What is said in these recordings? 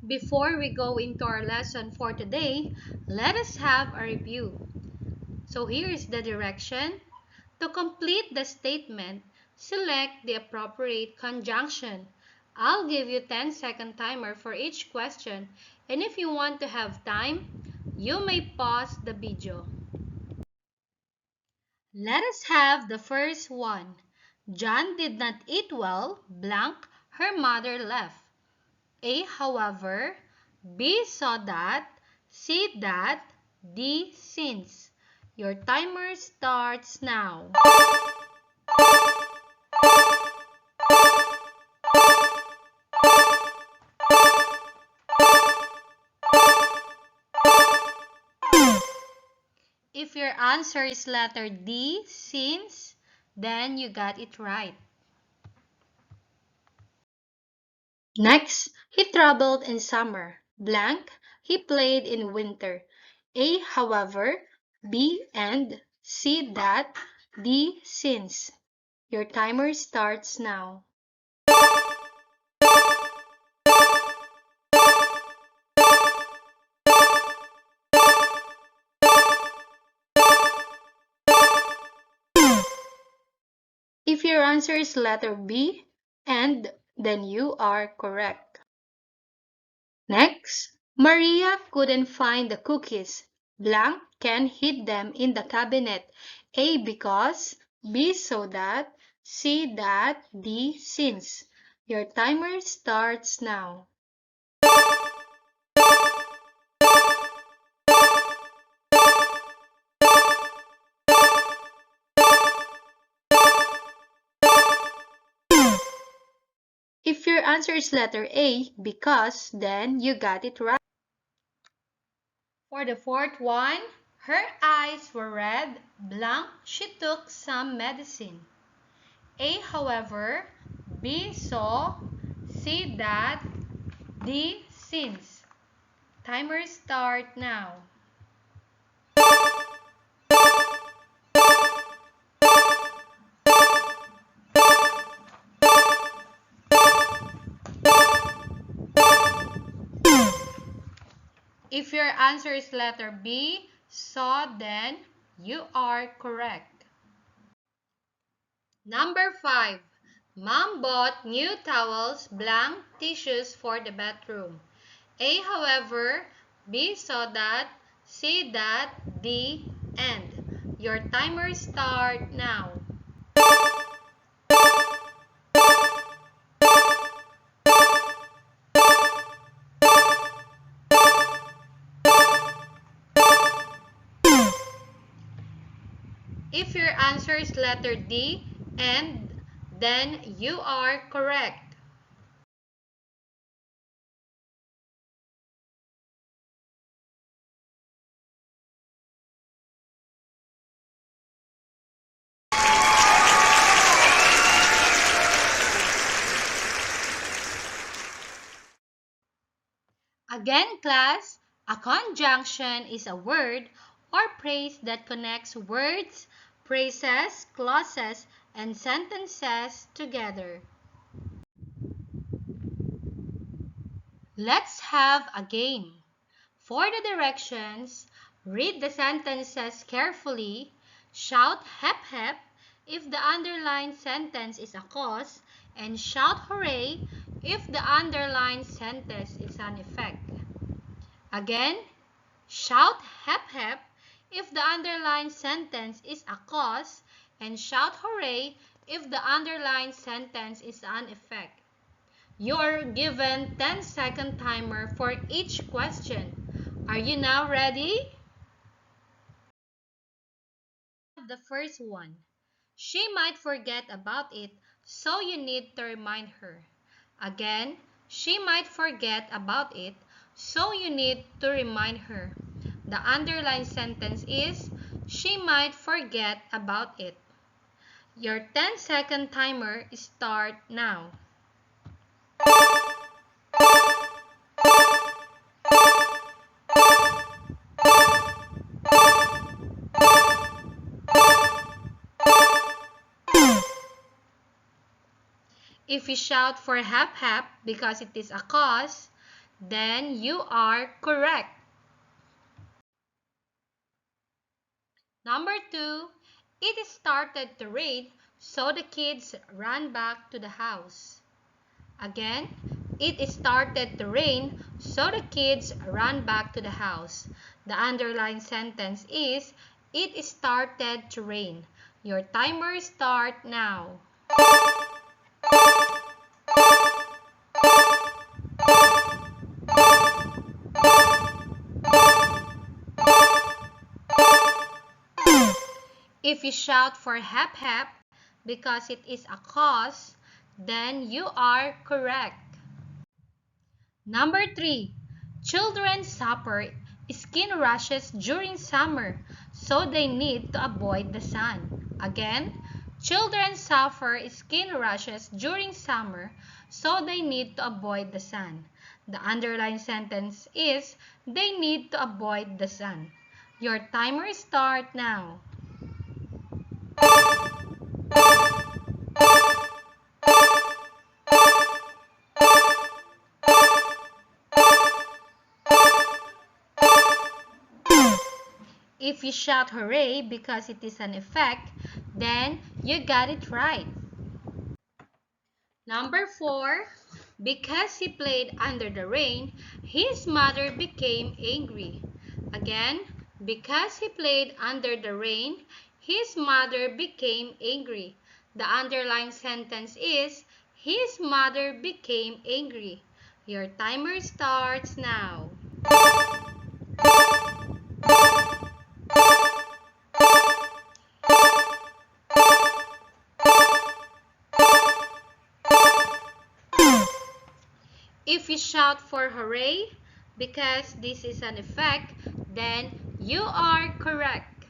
Before we go into our lesson for today, let us have a review. So here is the direction. To complete the statement, select the appropriate conjunction. I'll give you 10-second timer for each question, and if you want to have time, you may pause the video. Let us have the first one. John did not eat well, blank, her mother left. A, however, B, saw that, C, that, D, since. Your timer starts now. If your answer is letter D, since, then you got it right. Next, he traveled in summer, blank, he played in winter. A, however, B, and, C, that, D, since. Your timer starts now. If your answer is letter B, and, then you are correct. Next, Maria couldn't find the cookies. Blank, Ken hid them in the cabinet. A, because, B, so that, C, that, D, since. Your timer starts now. If your answer is letter A, because, then you got it right. For the fourth one, her eyes were red, blank, she took some medicine. A, however, B, saw, C, that, D, since. Timer start now. If your answer is letter B, saw, then you are correct. Number 5. Mom bought new towels, blank, tissues for the bathroom. A, however, B, saw that, C, that, D, and. Your timer start now. If your answer is letter D, and, then you are correct. Again, class, a conjunction is a word or phrase that connects words, phrases, clauses, and sentences together. Let's have a game. For the directions, read the sentences carefully, shout hep hep if the underlined sentence is a cause, and shout hooray if the underlined sentence is an effect. Again, shout hep hep if the underlined sentence is a cause, and shout hooray if the underlined sentence is an effect. You are given 10-second timer for each question. Are you now ready? The first one. She might forget about it, so you need to remind her. Again, she might forget about it, so you need to remind her. The underlined sentence is, she might forget about it. Your 10-second timer start now. If you shout for hap hap because it is a cause, then you are correct. Number 2, it started to rain, so the kids ran back to the house. Again, it started to rain, so the kids ran back to the house. The underlined sentence is, it started to rain. Your timer starts now. If you shout for hep hep because it is a cause, then you are correct. Number 3, children suffer skin rashes during summer, so they need to avoid the sun. Again, children suffer skin rashes during summer, so they need to avoid the sun. The underlined sentence is, they need to avoid the sun. Your timer starts now. If you shout hooray because it is an effect, then you got it right. Number 4, because he played under the rain, his mother became angry. Again, because he played under the rain, his mother became angry. The underlined sentence is, his mother became angry. Your timer starts now. If you shout for hooray, because this is an effect, then you are correct.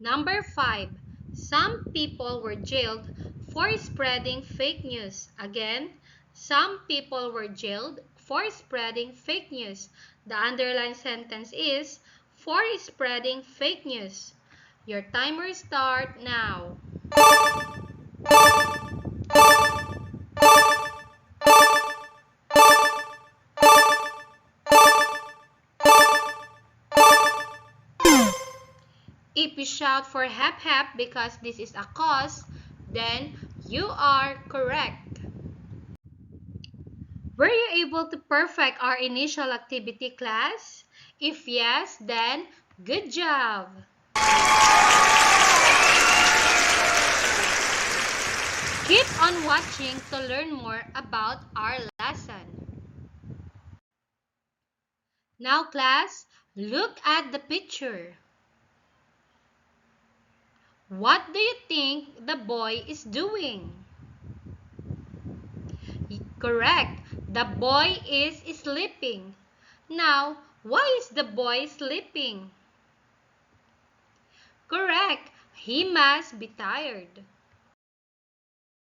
Number 5, some people were jailed for spreading fake news. Again, some people were jailed for spreading fake news. The underlined sentence is, for spreading fake news. Your timer starts now. If you shout for hep hep because this is a cause, then you are correct. Were you able to perfect our initial activity, class? If yes, then good job! Keep on watching to learn more about our lesson. Now, class, look at the picture. What do you think the boy is doing? Correct. The boy is sleeping. Now, why is the boy sleeping? Correct. He must be tired.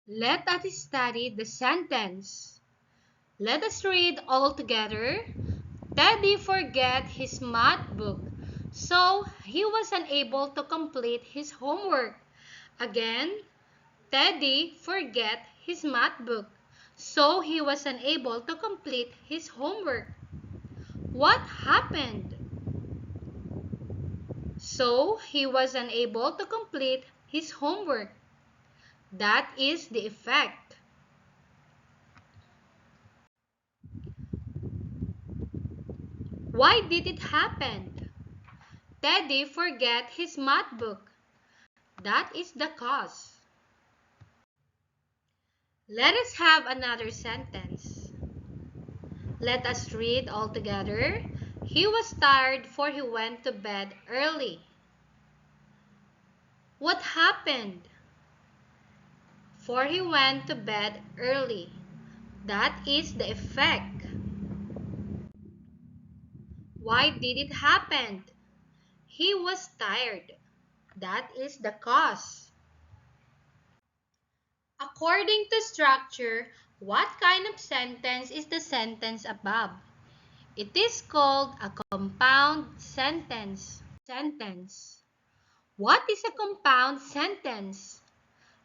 Let us study the sentence. Let us read all together. Teddy forgot his math book, so he was unable to complete his homework. Again, Teddy forgot his math book, so he was unable to complete his homework. What happened? So he was unable to complete his homework. That is the effect. Why did it happen? Teddy forgot his math book. That is the cause. Let us have another sentence. Let us read all together. He was tired, for he went to bed early. What happened? For he went to bed early. That is the effect. Why did it happen? He was tired. That is the cause. According to structure, what kind of sentence is the sentence above? It is called a compound sentence. What is a compound sentence?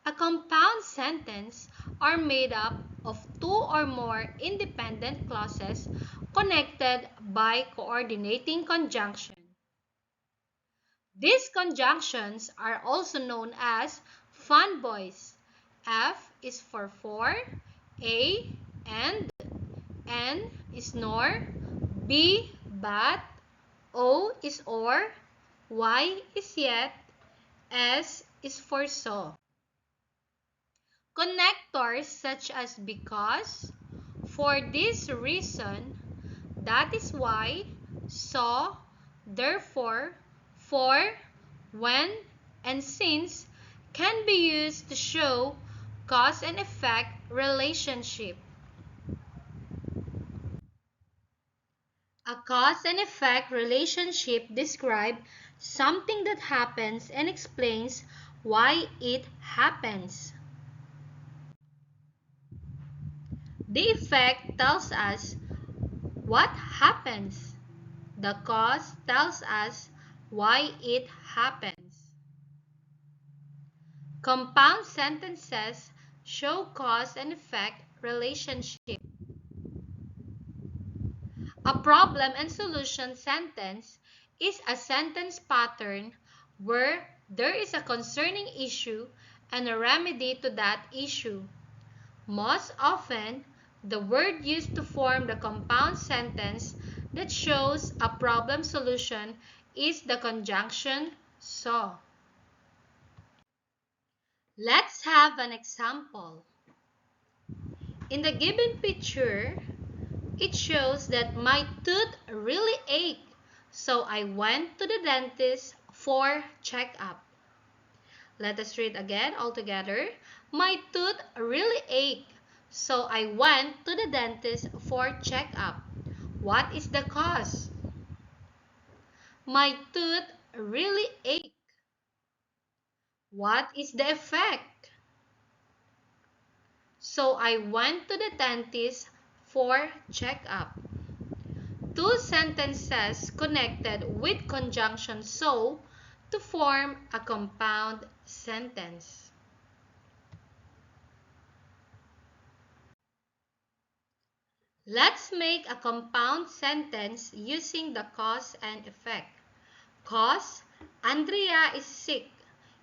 A compound sentence are made up of two or more independent clauses connected by coordinating conjunction. These conjunctions are also known as fanboys. F is for, A and, N is nor, B but, O is or, Y is yet, S is for so. Connectors such as because, for this reason, that is why, so, therefore, for, when, and since can be used to show cause and effect relationship. A cause and effect relationship describes something that happens and explains why it happens. The effect tells us what happens. The cause tells us why it happens. Compound sentences show cause and effect relationship. A problem and solution sentence is a sentence pattern where there is a concerning issue and a remedy to that issue. Most often, the word used to form the compound sentence that shows a problem solution is the conjunction so. Let's have an example. In the given picture, it shows that my tooth really ached, so I went to the dentist for checkup. Let us read again all together. My tooth really ached, so I went to the dentist for checkup. What is the cause? My tooth really ached. What is the effect? So I went to the dentist for checkup. Two sentences connected with conjunction so to form a compound sentence. Let's make a compound sentence using the cause and effect. Cause, Andrea is sick.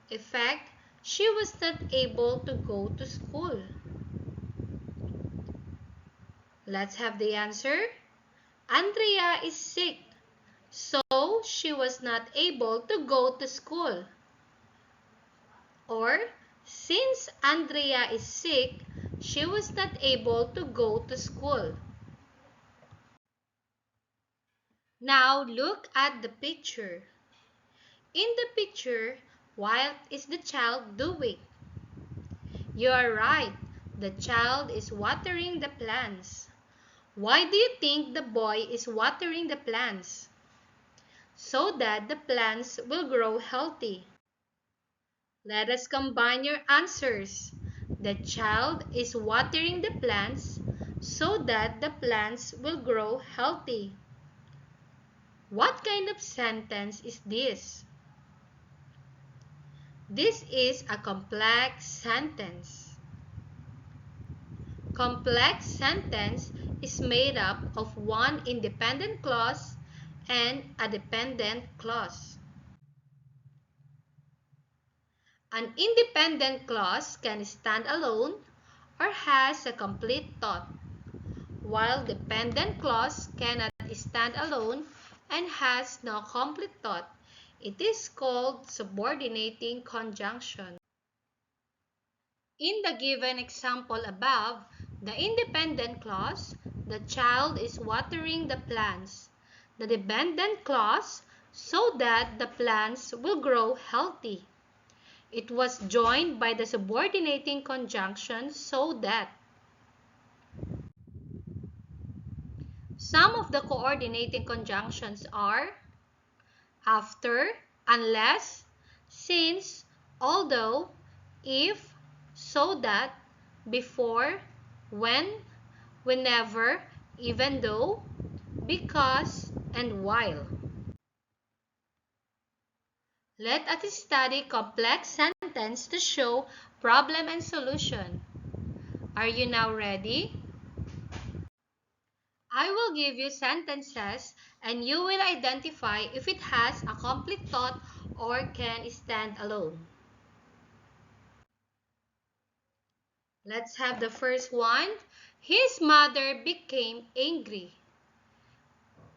Effect, she was not able to go to school. Let's have the answer. Andrea is sick, so she was not able to go to school. Or, since Andrea is sick, she was not able to go to school. Now look at the picture. In the picture, what is the child doing? You are right. The child is watering the plants. Why do you think the boy is watering the plants? So that the plants will grow healthy. Let us combine your answers. The child is watering the plants so that the plants will grow healthy. What kind of sentence is this? This is a complex sentence. Complex sentence is made up of one independent clause and a dependent clause. An independent clause can stand alone or has a complete thought, while dependent clause cannot stand alone and has no complete thought. It is called subordinating conjunction. In the given example above, the independent clause, the child is watering the plants. The dependent clause, so that the plants will grow healthy. It was joined by the subordinating conjunction so that. Some of the coordinating conjunctions are after, unless, since, although, if, so that, before, when, whenever, even though, because, and while. Let us study complex sentence to show problem and solution. Are you now ready? I will give you sentences and you will identify if it has a complete thought or can stand alone. Let's have the first one. His mother became angry.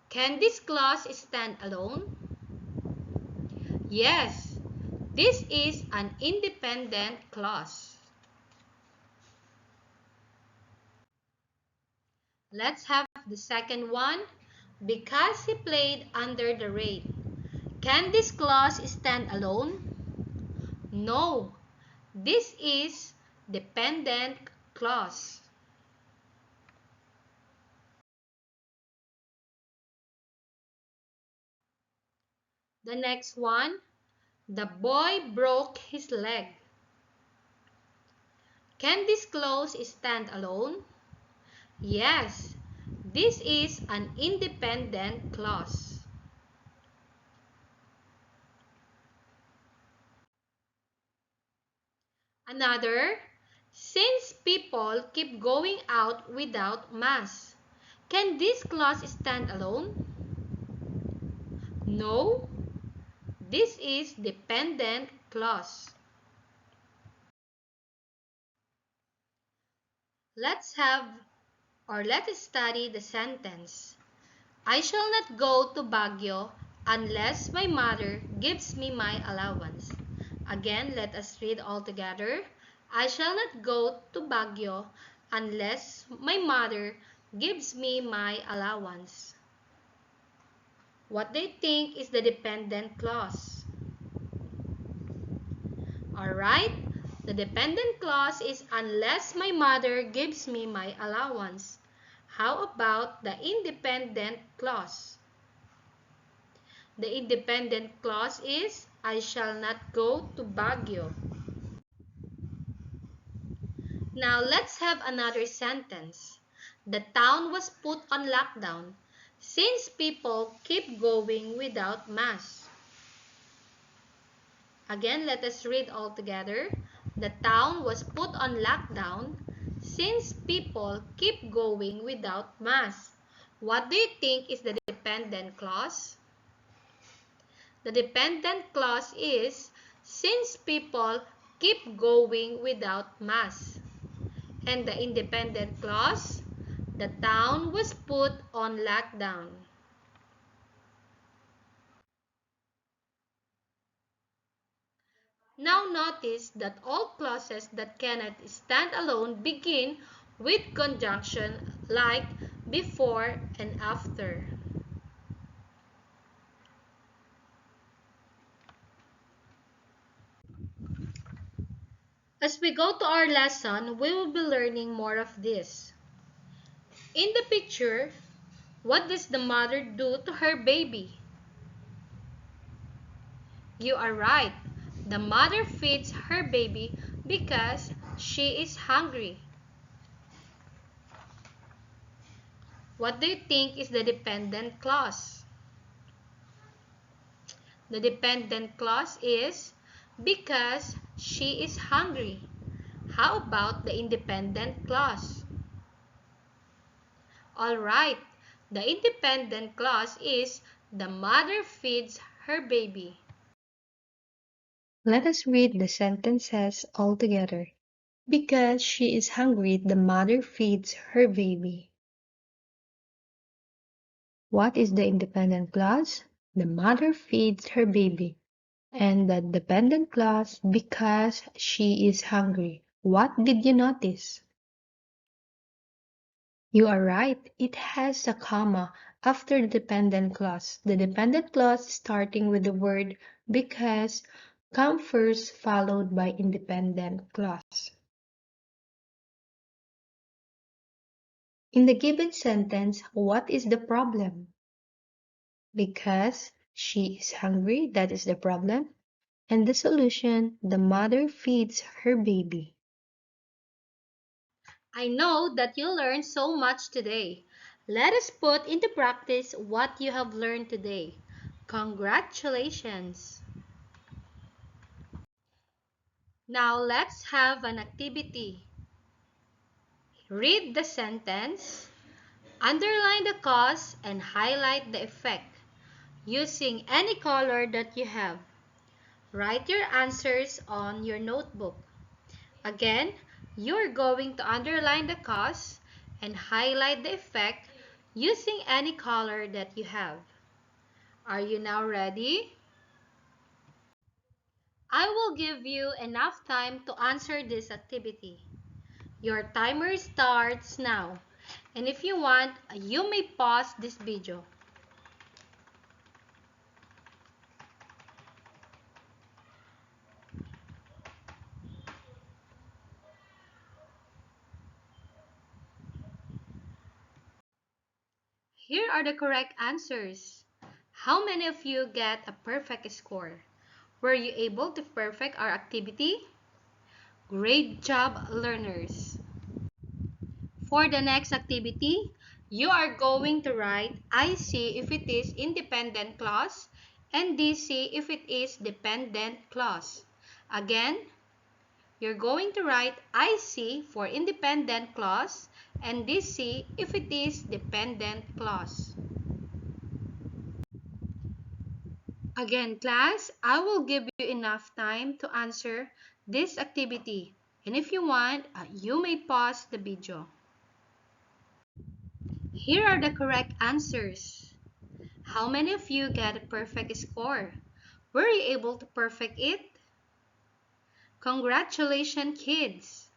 Can this clause stand alone? Yes, this is an independent clause. Let's have the second one. Because he played under the rain. Can this clause stand alone? No, this is dependent clause. The next one, the boy broke his leg. Can this clause stand alone? Yes, this is an independent clause. Another, since people keep going out without mask. Can this clause stand alone? No, this is dependent clause. Let's study the sentence. I shall not go to Baguio unless my mother gives me my allowance. Again, let us read all together. I shall not go to Baguio unless my mother gives me my allowance. What do you think is the dependent clause? Alright, the dependent clause is unless my mother gives me my allowance. How about the independent clause? The independent clause is I shall not go to Baguio. Now let's have another sentence. The town was put on lockdown since people keep going without masks. Again, let us read all together. The town was put on lockdown since people keep going without masks. What do you think is the dependent clause? The dependent clause is since people keep going without masks. And the independent clause, the town was put on lockdown. Now notice that all clauses that cannot stand alone begin with conjunction like before and after. As we go to our lesson, we will be learning more of this. In the picture, what does the mother do to her baby? You are right. The mother feeds her baby because she is hungry. What do you think is the dependent clause? The dependent clause is because she is hungry. How about the independent clause? Alright, the independent clause is the mother feeds her baby. Let us read the sentences all together. Because she is hungry, the mother feeds her baby. What is the independent clause? The mother feeds her baby. And the dependent clause, because she is hungry. What did you notice? You are right. It has a comma after the dependent clause. The dependent clause starting with the word because come first followed by independent clause. In the given sentence, what is the problem? Because she is hungry, that is the problem. And the solution, the mother feeds her baby. I know that you learned so much today. Let us put into practice what you have learned today. Congratulations! Now let's have an activity. Read the sentence, underline the cause, and highlight the effect using any color that you have. Write your answers on your notebook. Again, you're going to underline the cause and highlight the effect using any color that you have. Are you now ready? I will give you enough time to answer this activity. Your timer starts now. And if you want, you may pause this video. Here are the correct answers. How many of you get a perfect score? Were you able to perfect our activity? Great job, learners! For the next activity, you are going to write IC if it is independent clause and DC if it is dependent clause. Again, you're going to write IC for independent clause and DC if it is dependent clause. Again, class, I will give you enough time to answer this activity. And if you want, you may pause the video. Here are the correct answers. How many of you get a perfect score? Were you able to perfect it? Congratulations, kids!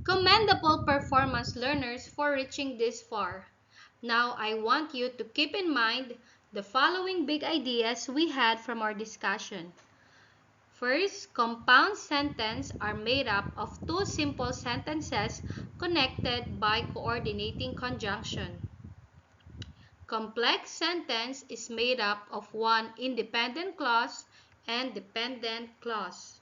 Commendable performance, learners, for reaching this far. Now, I want you to keep in mind the following big ideas we had from our discussion. First, compound sentences are made up of two simple sentences connected by coordinating conjunction. Complex sentence is made up of one independent clause and dependent clause.